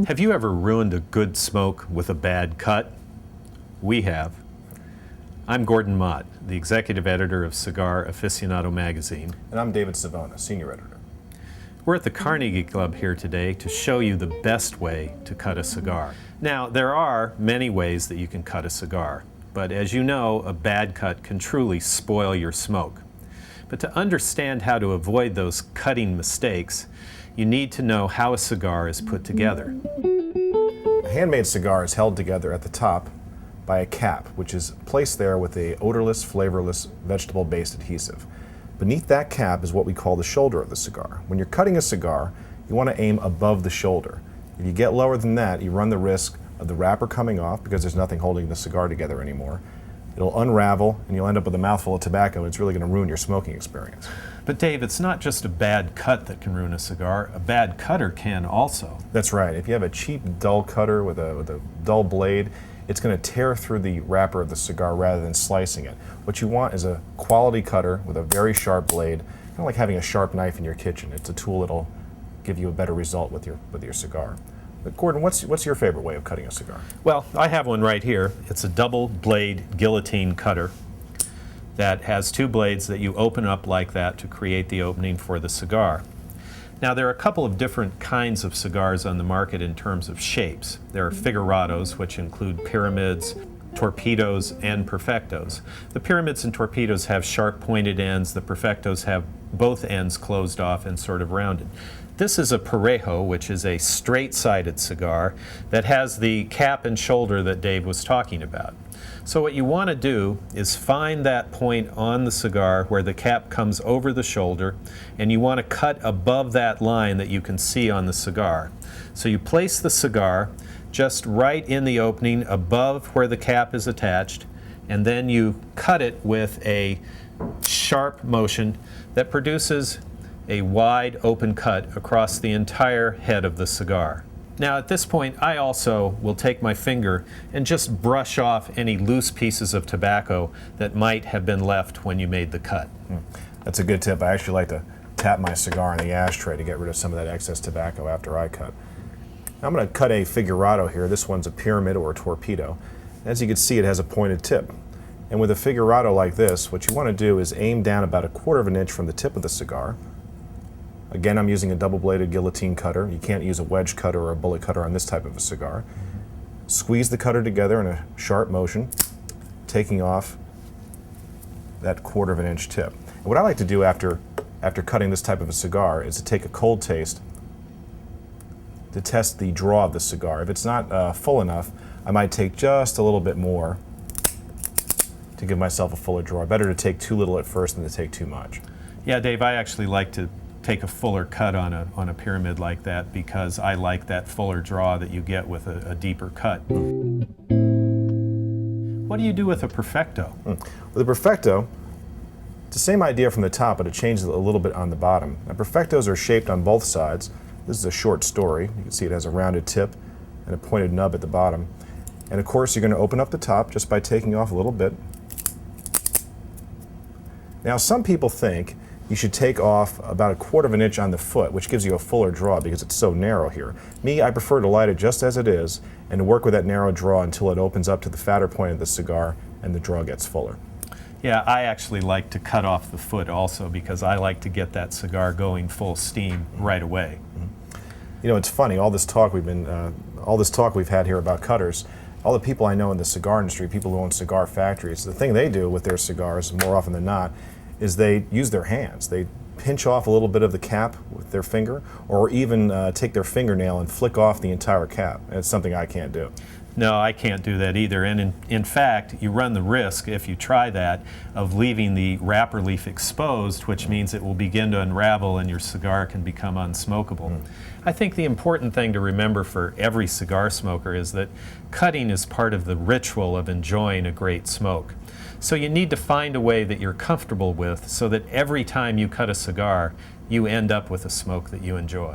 Have you ever ruined a good smoke with a bad cut? We have. I'm Gordon Mott, the executive editor of Cigar Aficionado magazine. And I'm David Savona, senior editor. We're at the Carnegie Club here today to show you the best way to cut a cigar. Now, there are many ways that you can cut a cigar, but as you know, a bad cut can truly spoil your smoke. But to understand how to avoid those cutting mistakes, you need to know how a cigar is put together. A handmade cigar is held together at the top by a cap, which is placed there with a odorless, flavorless, vegetable-based adhesive. Beneath that cap is what we call the shoulder of the cigar. When you're cutting a cigar, you want to aim above the shoulder. If you get lower than that, you run the risk of the wrapper coming off because there's nothing holding the cigar together anymore. It'll unravel and you'll end up with a mouthful of tobacco, and it's really going to ruin your smoking experience. But Dave, it's not just a bad cut that can ruin a cigar. A bad cutter can also. That's right. If you have a cheap, dull cutter with a dull blade, it's going to tear through the wrapper of the cigar rather than slicing it. What you want is a quality cutter with a very sharp blade, kind of like having a sharp knife in your kitchen. It's a tool that'll give you a better result with your cigar. But Gordon, what's your favorite way of cutting a cigar? Well, I have one right here. It's a double blade guillotine cutter that has two blades that you open up like that to create the opening for the cigar. Now, there are a couple of different kinds of cigars on the market in terms of shapes. There are figurados, which include pyramids, torpedoes, and perfectos. The pyramids and torpedoes have sharp pointed ends. The perfectos have both ends closed off and sort of rounded. This is a parejo, which is a straight-sided cigar that has the cap and shoulder that Dave was talking about. So what you want to do is find that point on the cigar where the cap comes over the shoulder, and you want to cut above that line that you can see on the cigar. So you place the cigar just right in the opening above where the cap is attached, and then you cut it with a sharp motion that produces a wide open cut across the entire head of the cigar. Now at this point, I also will take my finger and just brush off any loose pieces of tobacco that might have been left when you made the cut. That's a good tip. I actually like to tap my cigar in the ashtray to get rid of some of that excess tobacco after I cut. Now I'm going to cut a figurado here. This one's a pyramid or a torpedo. As you can see, it has a pointed tip. And with a figurado like this, what you want to do is aim down about 1/4 of an inch from the tip of the cigar. Again, I'm using a double-bladed guillotine cutter. You can't use a wedge cutter or a bullet cutter on this type of a cigar. Squeeze the cutter together in a sharp motion, taking off that 1/4 of an inch tip. And what I like to do after cutting this type of a cigar is to take a cold taste to test the draw of the cigar. If it's not full enough, I might take just a little bit more to give myself a fuller draw. Better to take too little at first than to take too much. Yeah, Dave, I actually like to take a fuller cut on a pyramid like that because I like that fuller draw that you get with a deeper cut. What do you do with a perfecto? With a perfecto, it's the same idea from the top, but it changes a little bit on the bottom. Now, perfectos are shaped on both sides. This is a short story. You can see it has a rounded tip and a pointed nub at the bottom. And of course, you're going to open up the top just by taking off a little bit. Now, some people think you should take off about 1/4 of an inch on the foot, which gives you a fuller draw because it's so narrow here. Me, I prefer to light it just as it is and to work with that narrow draw until it opens up to the fatter point of the cigar and the draw gets fuller. Yeah, I actually like to cut off the foot also because I like to get that cigar going full steam right away. You know, it's funny, all this talk we've had here about cutters, all the people I know in the cigar industry, people who own cigar factories, the thing they do with their cigars more often than not is they use their hands. They pinch off a little bit of the cap with their finger, or even take their fingernail and flick off the entire cap. And it's something I can't do. No, I can't do that either. And in fact, you run the risk, if you try that, of leaving the wrapper leaf exposed, which means it will begin to unravel and your cigar can become unsmokable. I think the important thing to remember for every cigar smoker is that cutting is part of the ritual of enjoying a great smoke. So you need to find a way that you're comfortable with so that every time you cut a cigar, you end up with a smoke that you enjoy.